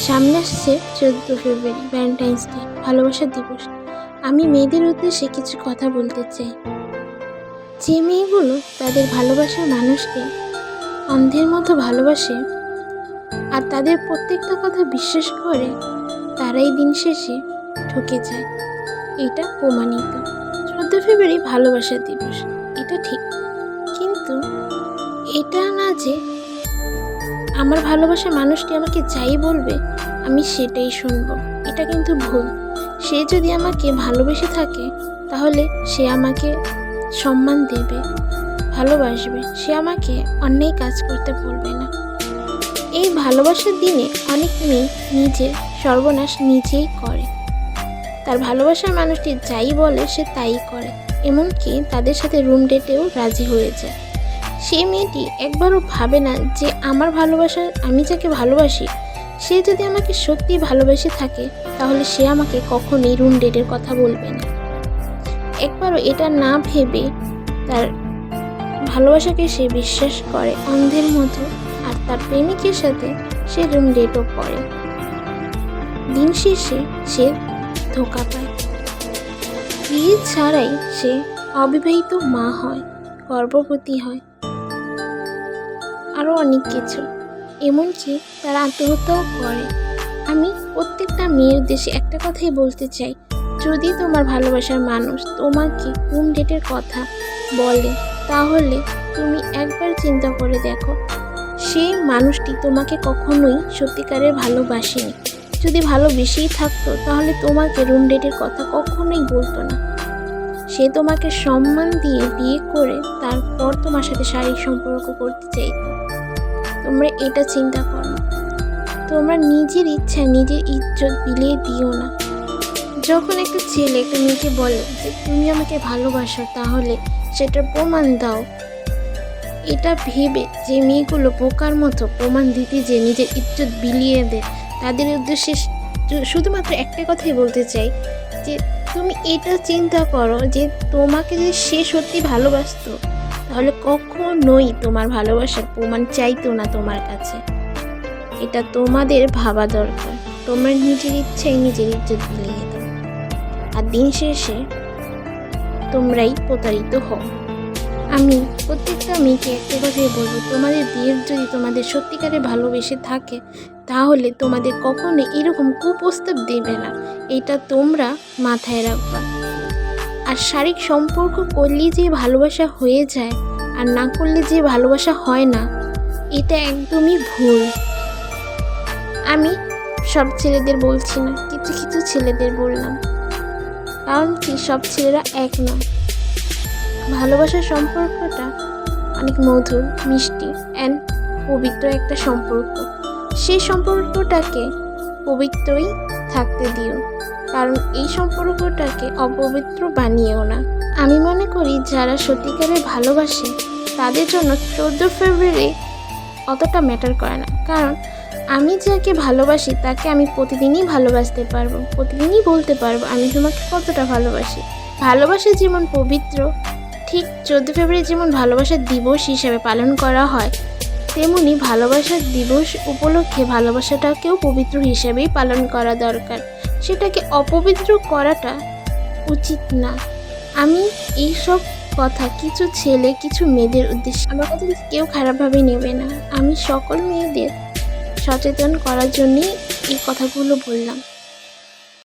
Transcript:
সামনে আসছে 14 ফেব্রুয়ারি, Valentine's day, ভালোবাসার দিবস। আমি মেয়েদের উদ্দেশ্যে কিছু কথা বলতে চাই। যে মেয়েগুলো তাদের ভালোবাসার মানুষকে অন্ধের মতো ভালোবাসে আর তাদের প্রত্যেকটা কথা বিশ্বাস করে, তারাই দিন শেষে ঠকে যায়। এটা প্রমাণিত। 14 ফেব্রুয়ারি ভালোবাসার দিবস, এটা ঠিক, কিন্তু এটা না যে আমার ভালোবাসার মানুষটি আমাকে যাই বলবে আমি সেটাই শুনবো। এটা কিন্তু ভুল। সে যদি আমাকে ভালোবেসে থাকে তাহলে সে আমাকে সম্মান দেবে, ভালোবাসবে, সে আমাকে অন্যায় কাজ করতে বলবে না। এই ভালোবাসার দিনে অনেক মেয়ে নিজের সর্বনাশ নিজেই করে। তার ভালোবাসার মানুষটি যাই বলে সে তাই করে, এমনকি তাদের সাথে রুম ডেটেও রাজি হয়ে যায়। সেই মেয়েটি একবারও ভাবে না যে আমার ভালোবাসা, আমি যাকে ভালোবাসি সে যদি আমাকে সত্যি ভালোবেসে থাকে তাহলে সে আমাকে কখনোই রুম ডেটের কথা বলবে না। একবারও এটা না ভেবে তার ভালোবাসাকে সে বিশ্বাস করে অন্ধের মতো, আর তার প্রেমিকের সাথে সে রুম ডেটও করে। দিন শেষে সে ধোঁকা পায়। বিয়ে ছাড়াই সে অবিবাহিত মা হয়, গর্ভবতী হয়, আরও অনেক কিছু, এমনকি তারা আত্মহত্যাও করে। আমি প্রত্যেকটা মেয়ের উদ্দেশ্যে একটা কথাই বলতে চাই, যদি তোমার ভালোবাসার মানুষ তোমাকে রুম ডেটের কথা বলে তাহলে তুমি একবার চিন্তা করে দেখো সেই মানুষটি তোমাকে কখনোই সত্যিকারের ভালোবাসেনি। যদি ভালোবেসেই থাকতো তাহলে তোমাকে রুম ডেটের কথা কখনোই বলতো না। সে তোমাকে সম্মান দিয়ে বিয়ে করে তারপর তোমার সাথে শারীরিক সম্পর্ক করতে চাই। তোমরা এটা চিন্তা করো। তোমরা নিজের ইচ্ছা নিজের ইজ্জত বিলিয়ে দিও না। যখন একটা ছেলে একটা মেয়েকে বলে যে তুমি আমাকে ভালোবাসো তাহলে সেটার প্রমাণ দাও, এটা ভেবে যে মেয়েগুলো বোকার মতো প্রমাণ দিতে যে নিজের ইজ্জত বিলিয়ে দেয়, তাদের উদ্দেশ্যে শুধুমাত্র একটা কথাই বলতে চাই যে তুমি এটা চিন্তা করো যে তোমাকে যদি সে সত্যি ভালোবাসতো তাহলে কখনোই তোমার ভালোবাসার প্রমাণ চাইতো না তোমার কাছে। এটা তোমাদের ভাবা দরকার। তোমরা নিজের ইচ্ছায় নিজের ইজ্জত বিলিয়ে দাও, আর দিন শেষে তোমরাই প্রতারিত হও। আমি প্রত্যেকটা মেয়েকে একটা কথাই বলবো, তোমাদের বিয়ের যদি তোমাদের সত্যিকারে ভালোবেসে থাকে তাহলে তোমাদের কখনো এরকম কুপ্রস্তাব দেবে না, এটা তোমরা মাথায় রাখবা। আর শারীরিক সম্পর্ক করলে যে ভালোবাসা হয়ে যায় আর না করলে যে ভালোবাসা হয় না, এটা একদমই ভুল। আমি সব ছেলেদের বলছি না, কিছু কিছু ছেলেদের বললাম, কারণ কি সব ছেলেরা এক নয়। ভালোবাসার সম্পর্কটা অনেক মধুর, মিষ্টি অ্যান্ড পবিত্র একটা সম্পর্ক। সেই সম্পর্কটাকে পবিত্রই থাকতে দিও, কারণ এই সম্পর্কটাকে অপবিত্র বানিয়েও না। আমি মনে করি যারা সত্যিকারে ভালোবাসে তাদের জন্য 14 ফেব্রুয়ারি অতটা ম্যাটার করে না, কারণ আমি যাকে ভালোবাসি তাকে আমি প্রতিদিনই ভালোবাসতে পারবো, প্রতিদিনই বলতে পারবো আমি তোমাকে কতটা ভালোবাসি। ভালোবাসা যেমন পবিত্র, ঠিক 14 ফেব্রুয়ারি যেমন ভালোবাসার দিবস হিসাবে পালন করা হয়, তেমনি ভালোবাসার দিবস উপলক্ষে ভালোবাসাটাকেও পবিত্র হিসাবেই পালন করা দরকার। সেটাকে অপবিত্র করাটা উচিত না। আমি এইসব কথা কিছু ছেলে কিছু মেয়েদের উদ্দেশ্যে, আমার কথা কেউ খারাপভাবে নেবে না, আমি সকল মেয়েদের সচেতন করার জন্যই এই কথাগুলো বললাম।